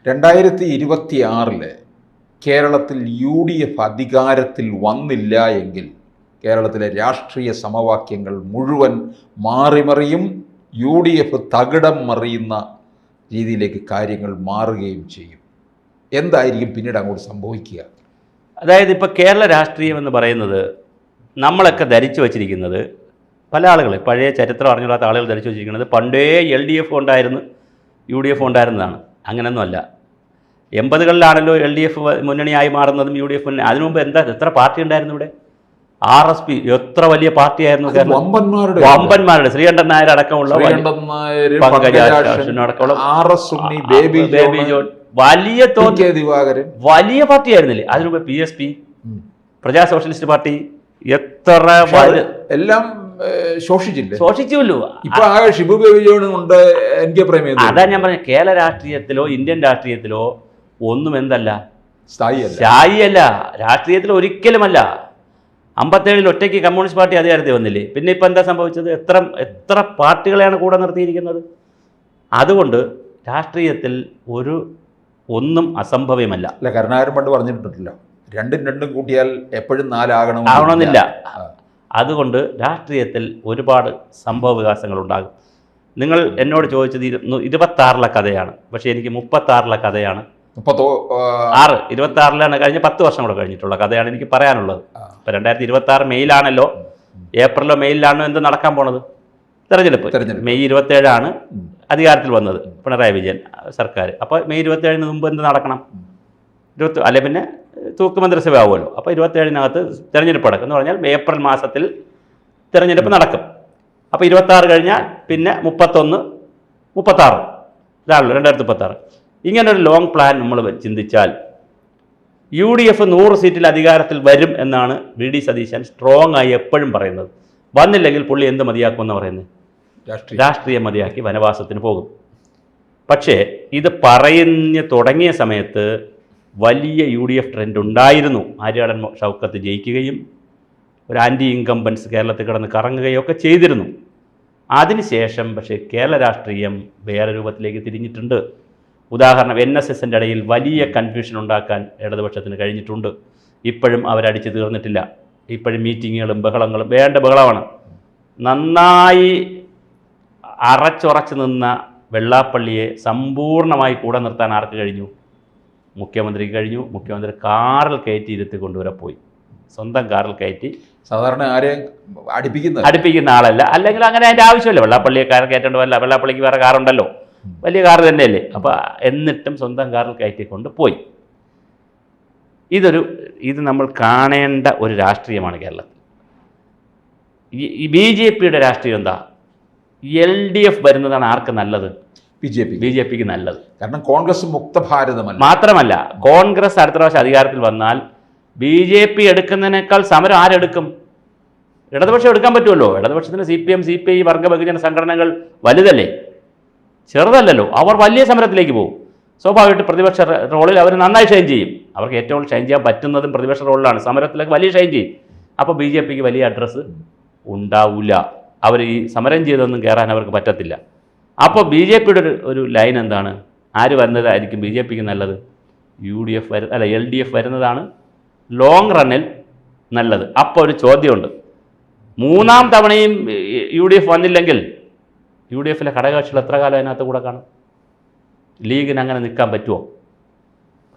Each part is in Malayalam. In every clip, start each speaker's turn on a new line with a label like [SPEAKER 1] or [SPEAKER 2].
[SPEAKER 1] 2026 കേരളത്തിൽ UDF അധികാരത്തിൽ വന്നില്ല എങ്കിൽ കേരളത്തിലെ രാഷ്ട്രീയ സമവാക്യങ്ങൾ മുഴുവൻ മാറിമറിയും. UDF തകിടം മറിയുന്ന രീതിയിലേക്ക് കാര്യങ്ങൾ മാറുകയും ചെയ്യും. എന്തായിരിക്കും പിന്നീട് അങ്ങോട്ട് സംഭവിക്കുക?
[SPEAKER 2] അതായത് ഇപ്പോൾ കേരള രാഷ്ട്രീയം എന്ന് പറയുന്നത് നമ്മളൊക്കെ ധരിച്ചു വച്ചിരിക്കുന്നത്, പല ആളുകൾ പഴയ ചരിത്രം അറിഞ്ഞില്ലാത്ത ആളുകൾ ധരിച്ചു വച്ചിരിക്കുന്നത് പണ്ടേ LDF ഉണ്ടായിരുന്നു, UDF ഉണ്ടായിരുന്നതാണ്. അങ്ങനെയൊന്നുമല്ല. 80കളിലാണല്ലോ LDF മുന്നണിയായി മാറുന്നതും UDF മുന്നണി. അതിനു മുമ്പ് എത്ര പാർട്ടി ഉണ്ടായിരുന്നു ഇവിടെ? RSP എത്ര വലിയ പാർട്ടിയായിരുന്നു. വമ്പന്മാരുടെ ശ്രീകണ്ഠൻ നായർ അടക്കമുള്ള ബേബി ജോൺ വലിയ വലിയ പാർട്ടി ആയിരുന്നില്ലേ? അതിനുമുമ്പ് PSP, പ്രജാ സോഷ്യലിസ്റ്റ് പാർട്ടി എത്ര
[SPEAKER 1] എല്ലാം ശോഷിച്ചുല്ലോ.
[SPEAKER 2] അതാ ഞാൻ പറഞ്ഞ, കേരള രാഷ്ട്രീയത്തിലോ ഇന്ത്യൻ രാഷ്ട്രീയത്തിലോ ഒന്നും എന്തല്ല, സ്ഥായിയല്ല. രാഷ്ട്രീയത്തിൽ ഒരിക്കലുമല്ല. 57 ഒറ്റയ്ക്ക് കമ്മ്യൂണിസ്റ്റ് പാർട്ടി അധികാരത്തിൽ വന്നില്ലേ? പിന്നെ ഇപ്പം എന്താ സംഭവിച്ചത്? എത്ര പാർട്ടികളെയാണ് കൂടെ നിർത്തിയിരിക്കുന്നത്. അതുകൊണ്ട് രാഷ്ട്രീയത്തിൽ ഒന്നും അസംഭവ്യമല്ല.
[SPEAKER 1] അല്ല, കരുണാകരൻ പണ്ട് പറഞ്ഞിട്ടുണ്ടല്ലോ, രണ്ടും കൂട്ടിയാൽ എപ്പോഴും 4
[SPEAKER 2] ആവണമെന്നില്ല. അതുകൊണ്ട് രാഷ്ട്രീയത്തിൽ ഒരുപാട് സംഭവ വികാസങ്ങളുണ്ടാകും. നിങ്ങൾ എന്നോട് ചോദിച്ചത് 26 കഥയാണ്, പക്ഷേ എനിക്ക് 36 കഥയാണ്. 26 കഴിഞ്ഞ് 10 വർഷം കൂടെ കഴിഞ്ഞിട്ടുള്ള കഥയാണ് എനിക്ക് പറയാനുള്ളത്. ഇപ്പം 2026 മെയ്യിലാണല്ലോ, ഏപ്രിലോ മെയ്യിലാണോ എന്ത് നടക്കാൻ പോണത്? തെരഞ്ഞെടുപ്പ്. മെയ് 27 അധികാരത്തിൽ വന്നത് പിണറായി വിജയൻ സർക്കാർ. അപ്പോൾ മെയ് 27 മുമ്പ് എന്ത് നടക്കണം? അല്ലെ പിന്നെ തൂക്ക് മന്ത്രിസഭ ആവുമല്ലോ. അപ്പോൾ 27 തെരഞ്ഞെടുപ്പ് നടക്കും എന്ന് പറഞ്ഞാൽ ഏപ്രിൽ മാസത്തിൽ തെരഞ്ഞെടുപ്പ് നടക്കും. അപ്പോൾ 26 കഴിഞ്ഞാൽ പിന്നെ 31, 36 ഇതാണല്ലോ 2036. ഇങ്ങനൊരു ലോങ് പ്ലാൻ നമ്മൾ ചിന്തിച്ചാൽ UDF 100 സീറ്റിൽ അധികാരത്തിൽ വരും എന്നാണ് VD സതീശൻ സ്ട്രോങ് ആയി എപ്പോഴും പറയുന്നത്. വന്നില്ലെങ്കിൽ പുള്ളി എന്ത് മതിയാക്കുമെന്ന് പറയുന്നത്? രാഷ്ട്രീയം മതിയാക്കി വനവാസത്തിന് പോകും. പക്ഷേ ഇത് പറഞ്ഞ് തുടങ്ങിയ സമയത്ത് വലിയ UDF ട്രെൻഡ് ഉണ്ടായിരുന്നു. ആര്യാടൻ ഷൗക്കത്ത് ജയിക്കുകയും ഒരു ആൻറ്റി ഇൻകംബൻസ് കേരളത്തിൽ കിടന്ന് കറങ്ങുകയും ഒക്കെ ചെയ്തിരുന്നു. അതിനുശേഷം പക്ഷേ കേരള രാഷ്ട്രീയം വേറെ രൂപത്തിലേക്ക് തിരിഞ്ഞിട്ടുണ്ട്. ഉദാഹരണം, NSSൻ്റെ ഇടയിൽ വലിയ കൺഫ്യൂഷൻ ഉണ്ടാക്കാൻ ഇടതുപക്ഷത്തിന് കഴിഞ്ഞിട്ടുണ്ട്. ഇപ്പോഴും അവരടിച്ച് തീർന്നിട്ടില്ല. ഇപ്പോഴും മീറ്റിങ്ങുകളും ബഹളങ്ങളും വേണ്ട ബഹളമാണ്. നന്നായി അറച്ചുറച്ച് നിന്ന വെള്ളാപ്പള്ളിയെ സമ്പൂർണ്ണമായി കൂടെ നിർത്താൻ ആർക്ക് കഴിഞ്ഞു? മുഖ്യമന്ത്രിക്ക് കഴിഞ്ഞു. മുഖ്യമന്ത്രി കാറിൽ കയറ്റി ഇരുത്തി കൊണ്ടുവരെ പോയി. സ്വന്തം കാറിൽ കയറ്റി.
[SPEAKER 1] സാധാരണ ആരെയും
[SPEAKER 2] അടുപ്പിക്കുന്ന ആളല്ല. അല്ലെങ്കിൽ അങ്ങനെ അതിൻ്റെ ആവശ്യമില്ല. വെള്ളാപ്പള്ളിയെ കാർ കയറ്റേണ്ടതല്ല. വെള്ളാപ്പള്ളിക്ക് വേറെ കാറുണ്ടല്ലോ, വലിയ കാർ തന്നെയല്ലേ. അപ്പോൾ എന്നിട്ടും സ്വന്തം കാറിൽ കയറ്റിക്കൊണ്ട് പോയി. ഇത് നമ്മൾ കാണേണ്ട ഒരു രാഷ്ട്രീയമാണ് കേരളത്തിൽ. ഈ BJPയുടെ രാഷ്ട്രീയം എന്താ? LDF വരുന്നതാണ് ആർക്ക് നല്ലത്? BJPക്ക് നല്ലത്.
[SPEAKER 1] കാരണം കോൺഗ്രസ് മുക്ത ഭാരതമല്ല.
[SPEAKER 2] മാത്രമല്ല, കോൺഗ്രസ് അടുത്ത പ്രാവശ്യം അധികാരത്തിൽ വന്നാൽ BJP എടുക്കുന്നതിനേക്കാൾ സമരം ആരെടുക്കും? ഇടതുപക്ഷം എടുക്കാൻ പറ്റുമല്ലോ. ഇടതുപക്ഷത്തിന് CPM, CPI, വർഗ ബഹുജന സംഘടനകൾ വലുതല്ലേ, ചെറുതല്ലല്ലോ. അവർ വലിയ സമരത്തിലേക്ക് പോകും. സ്വാഭാവികമായിട്ട് പ്രതിപക്ഷ റോളിൽ അവർ നന്നായി ഷൈൻ ചെയ്യും. അവർക്ക് ഏറ്റവും ഷൈൻ ചെയ്യാൻ പറ്റുന്നതും പ്രതിപക്ഷ റോളിലാണ്. സമരത്തിലേക്ക് വലിയ ഷൈൻ ചെയ്യും. അപ്പോൾ BJPക്ക് വലിയ അഡ്രസ്സ് ഉണ്ടാവില്ല. അവർ ഈ സമരം ചെയ്തൊന്നും കയറാൻ അവർക്ക് പറ്റത്തില്ല. അപ്പോൾ BJPയുടെ ഒരു ലൈൻ എന്താണ്? ആര് വരുന്നതായിരിക്കും BJPക്ക് നല്ലത്? LDF വരുന്നതാണ് ലോങ് റണ്ണിൽ നല്ലത്. അപ്പോൾ ഒരു ചോദ്യമുണ്ട്. 3ാം തവണയും UDF വന്നില്ലെങ്കിൽ UDFിലെ ഘടകകക്ഷികൾ എത്ര കാലം അതിനകത്ത് കൂടെ കാണും? ലീഗിന് അങ്ങനെ നിൽക്കാൻ പറ്റുമോ?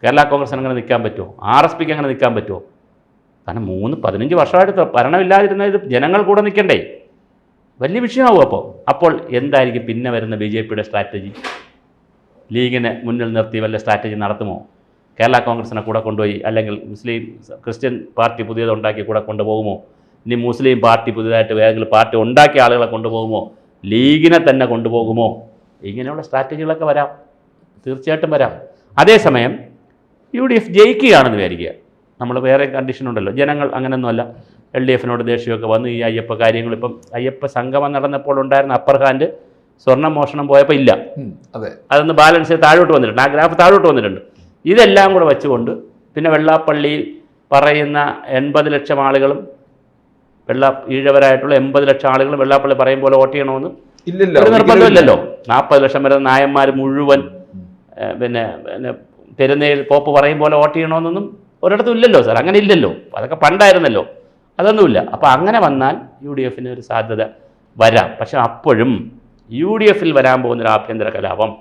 [SPEAKER 2] കേരള കോൺഗ്രസിന് അങ്ങനെ നിൽക്കാൻ പറ്റുമോ? RSPക്ക് അങ്ങനെ നിൽക്കാൻ പറ്റുമോ? കാരണം 15 വർഷമായിട്ട് ഭരണമില്ലാതിരുന്ന ഇത് ജനങ്ങൾ കൂടെ നിൽക്കണ്ടേ? വലിയ വിഷയമാവും. അപ്പോൾ എന്തായിരിക്കും പിന്നെ വരുന്ന BJPയുടെ സ്ട്രാറ്റജി? ലീഗിനെ മുന്നിൽ നിർത്തി വല്ല സ്ട്രാറ്റജി നടത്തുമോ? കേരള കോൺഗ്രസിനെ കൂടെ കൊണ്ടുപോയി, അല്ലെങ്കിൽ ക്രിസ്ത്യൻ പാർട്ടി പുതിയതുണ്ടാക്കി കൂടെ കൊണ്ടുപോകുമോ? ഇനി മുസ്ലിം പാർട്ടി പുതിയതായിട്ട് ഏതെങ്കിലും പാർട്ടി ഉണ്ടാക്കിയ ആളുകളെ കൊണ്ടുപോകുമോ? ലീഗിനെ തന്നെ കൊണ്ടുപോകുമോ? ഇങ്ങനെയുള്ള സ്ട്രാറ്റജികളൊക്കെ വരാം, തീർച്ചയായിട്ടും വരാം. അതേസമയം UDF ജയിക്കുകയാണെന്ന് വിചാരിക്കുക. നമ്മൾ വേറെ കണ്ടീഷനുണ്ടല്ലോ. ജനങ്ങൾ അങ്ങനെയൊന്നുമല്ല. LDFിനോട് ദേഷ്യമൊക്കെ വന്ന് ഈ അയ്യപ്പ കാര്യങ്ങൾ, ഇപ്പം അയ്യപ്പ സംഗമം നടന്നപ്പോൾ ഉണ്ടായിരുന്ന അപ്പർ ഹാൻഡ് സ്വർണ്ണ മോഷണം പോയപ്പോൾ ഇല്ല. അതൊന്ന് ബാലൻസ് ചെയ്ത് താഴോട്ട് വന്നിട്ടുണ്ട്. ആ ഗ്രാഫ് താഴോട്ട് വന്നിട്ടുണ്ട്. ഇതെല്ലാം കൂടെ വെച്ചുകൊണ്ട് പിന്നെ വെള്ളാപ്പള്ളിയിൽ പറയുന്ന 80 ലക്ഷം ആളുകളും ഈഴവരായിട്ടുള്ള 80 ലക്ഷം ആളുകളും വെള്ളാപ്പള്ളി പറയും പോലെ വോട്ട് ചെയ്യണമെന്ന് ഒരു നിർബന്ധമില്ലല്ലോ. 40 ലക്ഷം വരുന്ന നായന്മാർ മുഴുവൻ പിന്നെ പെരുന്നയിൽ പോപ്പ് പറയും പോലെ വോട്ട് ചെയ്യണമെന്നൊന്നും ഒരിടത്തും ഇല്ലല്ലോ സാർ, അങ്ങനെ ഇല്ലല്ലോ. അതൊക്കെ പണ്ടായിരുന്നല്ലോ, അതൊന്നുമില്ല. അപ്പോൾ അങ്ങനെ വന്നാൽ UDF ഒരു സാധ്യത വരാം. പക്ഷെ അപ്പോഴും UDF വരാൻ പോകുന്നൊരു ആഭ്യന്തര കലാപം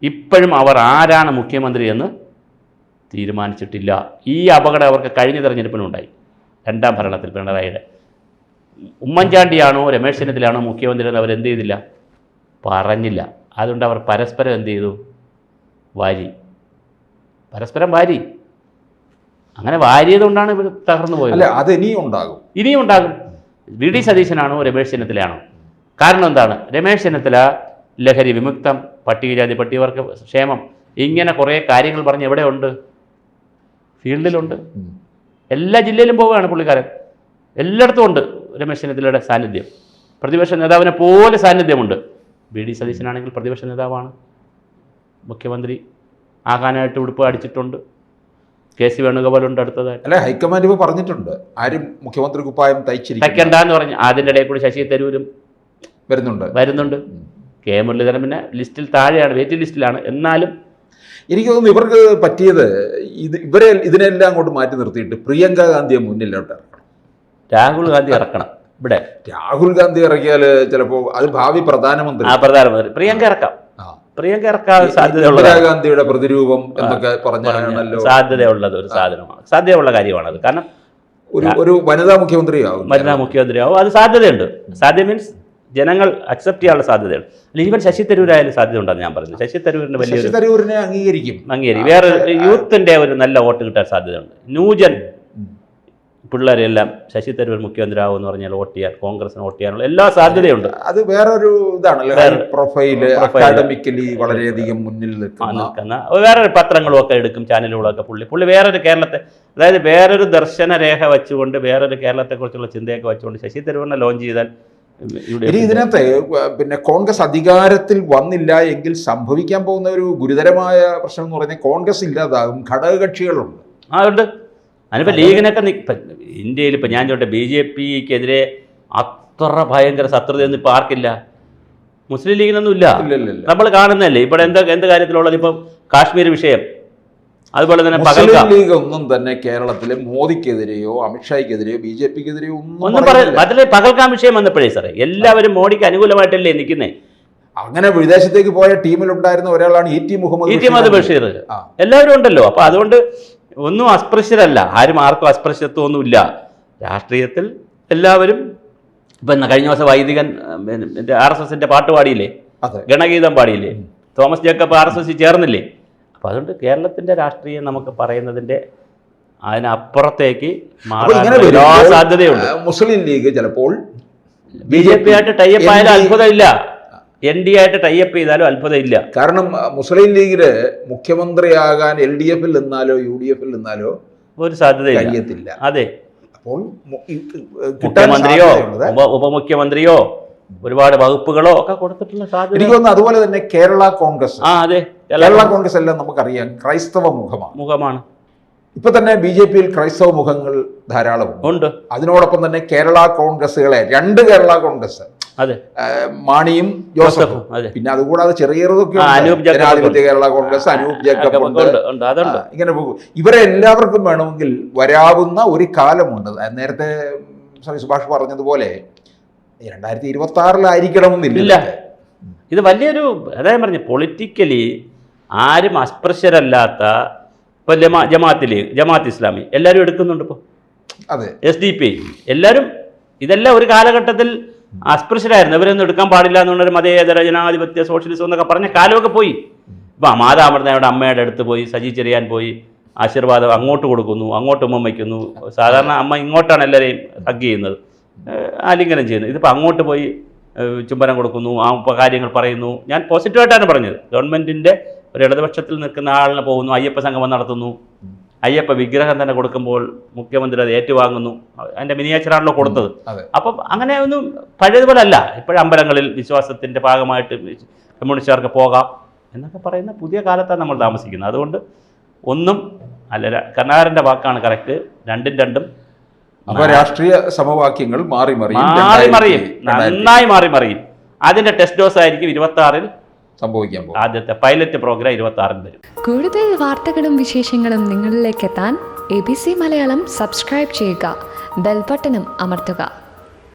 [SPEAKER 2] ഇപ്പോഴും അവർ ആരാണ് മുഖ്യമന്ത്രി എന്ന് തീരുമാനിച്ചിട്ടില്ല. ഈ അപകടം അവർക്ക് കഴിഞ്ഞ തെരഞ്ഞെടുപ്പിനുണ്ടായി, 2ാം ഭരണത്തിൽ പിണറായിയുടെ. ഉമ്മൻചാണ്ടിയാണോ രമേശ് ചെന്നിത്തലയാണോ മുഖ്യമന്ത്രി എന്ന് അവരെന്ത് ചെയ്തില്ല, പറഞ്ഞില്ല. അതുകൊണ്ട് അവർ പരസ്പരം എന്ത് ചെയ്തു, പരസ്പരം വാരി. അങ്ങനെ വാരിയതുകൊണ്ടാണ് ഇവർ തകർന്നു പോയത്.
[SPEAKER 1] അത് ഇനിയും
[SPEAKER 2] ഉണ്ടാകും. VD സതീശനാണോ രമേശ് ചെന്നിത്തലയാണോ? കാരണം എന്താണ്, രമേശ് ചെന്നിത്തല ലഹരി വിമുക്തം, പട്ടികജാതി പട്ടികവർഗ ക്ഷേമം, ഇങ്ങനെ കുറേ കാര്യങ്ങൾ പറഞ്ഞ് എവിടെയുണ്ട്, ഫീൽഡിലുണ്ട്. എല്ലാ ജില്ലയിലും പോവുകയാണ് പുള്ളിക്കാരൻ. എല്ലായിടത്തും ഉണ്ട് രമേശ് ചെന്നിത്തലയുടെ സാന്നിധ്യം. പ്രതിപക്ഷ നേതാവിനെ പോലെ സാന്നിധ്യമുണ്ട്. VD സതീശനാണെങ്കിൽ പ്രതിപക്ഷ നേതാവാണ്, മുഖ്യമന്ത്രി ആകാനായിട്ട് ഉടുപ്പ് അടിച്ചിട്ടുണ്ട്. KC വേണുഗോപാലുണ്ട് അടുത്തതായിട്ട്.
[SPEAKER 1] അല്ല, ഹൈക്കമാൻഡ് ഇപ്പോൾ പറഞ്ഞിട്ടുണ്ട് ആരും മുഖ്യമന്ത്രി കുപ്പായം
[SPEAKER 2] തയ്ക്കണ്ടെന്ന് പറഞ്ഞു. അതിൻ്റെ ഇടയിൽ കൂടി ശശി തരൂരും വരുന്നുണ്ട്. K മുരളീധരൻ പിന്നെ ലിസ്റ്റിൽ താഴെയാണ്, വെയിറ്റിംഗ് ലിസ്റ്റിലാണ്. എന്നാലും
[SPEAKER 1] എനിക്ക് തോന്നുന്നു ഇവർക്ക് പറ്റിയത് ഇതിനെല്ലാം അങ്ങോട്ട് മാറ്റി നിർത്തിയിട്ട് പ്രിയങ്ക ഗാന്ധിയെ മുന്നിലോട്ട് ഇറക്കണം,
[SPEAKER 2] രാഹുൽ ഗാന്ധി ഇറക്കണം. ഇവിടെ
[SPEAKER 1] രാഹുൽ ഗാന്ധി ഇറക്കിയാൽ ചിലപ്പോൾ അത് ഭാവി പ്രധാനമന്ത്രി
[SPEAKER 2] പ്രിയങ്ക ഇറക്കാൻ സാധ്യതയുള്ള
[SPEAKER 1] ഇന്ദിരാഗാന്ധിയുടെ പ്രതിരൂപം എന്നൊക്കെ പറഞ്ഞാണല്ലോ
[SPEAKER 2] സാധ്യതയുള്ളത് ഒരു സാധനമാണ്, സാധ്യതയുള്ള കാര്യമാണത്. കാരണം
[SPEAKER 1] ഒരു വനിതാ മുഖ്യമന്ത്രിയാവും.
[SPEAKER 2] അത് സാധ്യതയുണ്ട്. സാധ്യത മീൻസ് ജനങ്ങൾ അക്സെപ്റ്റ് ചെയ്യാനുള്ള സാധ്യതയുണ്ട്. ഈവൻ ശശി തരൂരായാലും സാധ്യത ഉണ്ടെന്ന് ഞാൻ പറഞ്ഞു. ശശി തരൂരിന്
[SPEAKER 1] തരൂരിനെ അംഗീകരിക്കും.
[SPEAKER 2] വേറെ യൂത്തിന്റെ ഒരു നല്ല വോട്ട് കിട്ടാൻ സാധ്യതയുണ്ട്. ന്യൂജൻ പിള്ളേരെല്ലാം ശശി തരൂർ മുഖ്യമന്ത്രി ആവും എന്ന് പറഞ്ഞാൽ വോട്ട് ചെയ്യാൻ, കോൺഗ്രസിന് വോട്ട് ചെയ്യാനുള്ള എല്ലാ സാധ്യതയുണ്ട്.
[SPEAKER 1] അത് വേറൊരു ഇതാണല്ലോ, പ്രൊഫൈല് അക്കാഡമിക്കലി വളരെയധികം മുന്നിൽ നിൽക്കുന്ന
[SPEAKER 2] വേറൊരു പത്രങ്ങളും ഒക്കെ എടുക്കും, ചാനലുകളൊക്കെ. പുള്ളി വേറൊരു കേരളത്തെ, അതായത് വേറൊരു ദർശന രേഖ വെച്ചുകൊണ്ട്, വേറൊരു കേരളത്തെക്കുറിച്ചുള്ള ചിന്തയൊക്കെ വെച്ചുകൊണ്ട് ശശി തരൂരിനെ ലോഞ്ച് ചെയ്താൽ.
[SPEAKER 1] ഇനി ഇതിനകത്ത് പിന്നെ കോൺഗ്രസ് അധികാരത്തിൽ വന്നില്ല എങ്കിൽ സംഭവിക്കാൻ പോകുന്ന ഒരു ഗുരുതരമായ പ്രശ്നം എന്ന് പറഞ്ഞാൽ കോൺഗ്രസ് ഇല്ലാതാകും, ഘടകകക്ഷികളുണ്ട്.
[SPEAKER 2] അതുകൊണ്ട് അതിനിപ്പോൾ ലീഗിനൊക്കെ ഇന്ത്യയിൽ ഇപ്പം ഞാൻ ചോട്ടെ, BJPക്കെതിരെ അത്ര ഭയങ്കര ശത്രുതയൊന്നും ഇപ്പോൾ ആർക്കില്ല, മുസ്ലിം ലീഗിനൊന്നും ഇല്ല. നമ്മൾ കാണുന്നതല്ലേ ഇപ്പോൾ എന്ത് കാര്യത്തിലുള്ളത്. ഇപ്പം കാശ്മീർ വിഷയം, അതുപോലെ തന്നെ
[SPEAKER 1] മുസ്ലിം ലീഗ് ഒന്നും തന്നെ കേരളത്തിലെ മോദിക്കെതിരെയോ അമിത്ഷായ്ക്കെതിരെയോ BJPക്കെതിരെയോ ഒന്നും
[SPEAKER 2] പറയുന്നില്ല. അതിലെ പകൽഗാം വിഷയം വന്നപ്പോഴേ സാറേ എല്ലാവരും മോഡിക്ക് അനുകൂലമായിട്ടല്ലേ നിൽക്കുന്നേ.
[SPEAKER 1] അങ്ങനെ വിദേശത്തേക്ക് പോയ ടീമിലുണ്ടായിരുന്ന ഒരാളാണ് ET മുഹമ്മദ്
[SPEAKER 2] ബഷീർ. എല്ലാവരും ഉണ്ടല്ലോ. അപ്പോൾ അതുകൊണ്ട് ഒന്നും അസ്പൃശ്യരല്ല, ആർക്കും അസ്പൃശ്യത്വമൊന്നുമില്ല രാഷ്ട്രീയത്തിൽ. എല്ലാവരും ഇപ്പം കഴിഞ്ഞ ദിവസം വൈദികൻ RSSന്റെ പാട്ട് പാടിയില്ലേ, ഗണഗീതം പാടിയില്ലേ, തോമസ് ജേക്കബ് RSS ചേർന്നില്ലേ. അപ്പോൾ അതുകൊണ്ട് കേരളത്തിൻ്റെ രാഷ്ട്രീയം നമുക്ക് പറയുന്നതിൻ്റെ അതിനപ്പുറത്തേക്ക് മാറാൻ സാധ്യതയുണ്ട്.
[SPEAKER 1] മുസ്ലിം ലീഗ് ചിലപ്പോൾ
[SPEAKER 2] BJP ആയിട്ട് ടൈപ്പ് ആയാലും അത്ഭുതമില്ല, ND ആയിട്ട് ടൈപ്പ് ചെയ്താലും അത്ഭുതമില്ല.
[SPEAKER 1] കാരണം മുസ്ലിം ലീഗില് മുഖ്യമന്ത്രിയാകാൻ LDFൽ നിന്നാലോ UDFൽ നിന്നാലോ
[SPEAKER 2] ഒരു സാധ്യതയില്ല. അതെ,
[SPEAKER 1] അപ്പോൾ
[SPEAKER 2] മുഖ്യമന്ത്രിയോ ഉപമുഖ്യമന്ത്രിയോ ഒരുപാട് വകുപ്പുകളോ ഒക്കെ കൊടുത്തിട്ടുള്ള സാധ്യത
[SPEAKER 1] എനിക്ക് തോന്നുന്നു. അതുപോലെ തന്നെ കേരള കോൺഗ്രസ്,
[SPEAKER 2] അതെ,
[SPEAKER 1] കേരള കോൺഗ്രസ് എല്ലാം നമുക്കറിയാം ക്രൈസ്തവ മുഖമാണ്. ഇപ്പൊ തന്നെ BJPയിൽ ക്രൈസ്തവ മുഖങ്ങൾ ധാരാളം ഉണ്ട്. അതിനോടൊപ്പം തന്നെ കേരള കോൺഗ്രസുകളെ 2 കേരള കോൺഗ്രസ്, മാണിയും ജോസഫും, പിന്നെ അതുകൂടാതെ ചെറിയതൊക്കെ ജനാധിപത്യ കേരള കോൺഗ്രസ്, അനൂപ് ജേക്കബ് ഉണ്ട്. ഇങ്ങനെ പോകും. ഇവരെ എല്ലാവർക്കും വേണമെങ്കിൽ വരാവുന്ന ഒരു കാലമുണ്ട്. നേരത്തെ സുഭാഷ് പറഞ്ഞതുപോലെ 2026
[SPEAKER 2] ഇത് വലിയൊരു, അതായത് പറഞ്ഞു പൊളിറ്റിക്കലി ആരും അസ്പൃശ്യരല്ലാത്ത ഇപ്പോൾ ജമാഅത്ത് ഇസ്ലാമി എല്ലാവരും എടുക്കുന്നുണ്ട്. ഇപ്പോൾ SDP എല്ലാവരും, ഇതെല്ലാം ഒരു കാലഘട്ടത്തിൽ അസ്പൃശ്യരായിരുന്നു, ഇവരൊന്നും എടുക്കാൻ പാടില്ല എന്നുള്ളൊരു മതേതര ജനാധിപത്യ സോഷ്യലിസം എന്നൊക്കെ പറഞ്ഞ കാലമൊക്കെ പോയി. ഇപ്പം മാതാമൃതയുടെ അമ്മയുടെ അടുത്ത് പോയി സജി ചെറിയാൻ പോയി ആശീർവാദം അങ്ങോട്ട് കൊടുക്കുന്നു, അങ്ങോട്ട് ഉമ്മ വയ്ക്കുന്നു. സാധാരണ അമ്മ ഇങ്ങോട്ടാണ് എല്ലാവരെയും ഹഗ് ചെയ്യുന്നത്, ആലിംഗനം ചെയ്യുന്നത്. ഇതിപ്പോൾ അങ്ങോട്ട് പോയി ചുംബനം കൊടുക്കുന്നു, ആ കാര്യങ്ങൾ പറയുന്നു. ഞാൻ പോസിറ്റീവായിട്ടാണ് പറഞ്ഞത്. ഗവൺമെൻറ്റിൻ്റെ ഒരു ഇടതുപക്ഷത്തിൽ നിൽക്കുന്ന ആളിനെ പോകുന്നു, അയ്യപ്പ സംഗമം നടത്തുന്നു, അയ്യപ്പ വിഗ്രഹം തന്നെ കൊടുക്കുമ്പോൾ മുഖ്യമന്ത്രി അത് ഏറ്റുവാങ്ങുന്നു. അതിൻ്റെ മിനിയേച്ചറാണല്ലോ കൊടുത്തത്. അപ്പം അങ്ങനെ ഒന്നും പഴയതുപോലെ അല്ല. ഇപ്പോഴും അമ്പലങ്ങളിൽ വിശ്വാസത്തിൻ്റെ ഭാഗമായിട്ട് കമ്മ്യൂണിസ്റ്റുകാർക്ക് പോകാം എന്നൊക്കെ പറയുന്ന പുതിയ കാലത്താണ് നമ്മൾ താമസിക്കുന്നത്. അതുകൊണ്ട് ഒന്നും അല്ല, കരുണാകരൻ്റെ വാക്കാണ് കറക്റ്റ്. രണ്ടും
[SPEAKER 1] അപ്പോൾ രാഷ്ട്രീയ സമവാക്യങ്ങൾ മാറി മറിയും,
[SPEAKER 2] നന്നായി മാറി മറിയും. അതിൻ്റെ ടെസ്റ്റ് ഡോസ് ആയിരിക്കും 26-ൽ
[SPEAKER 1] സംഭവിക്കാൻ പോകും.
[SPEAKER 2] ആദ്യത്തെ പൈലറ്റ് പ്രോഗ്രാം 26 വരും.
[SPEAKER 3] കൂടുതൽ വാർത്തകളും വിശേഷങ്ങളും നിങ്ങളിലേക്ക് എത്താൻ ABC മലയാളം സബ്സ്ക്രൈബ് ചെയ്യുക, ബെൽബട്ടനും അമർത്തുക.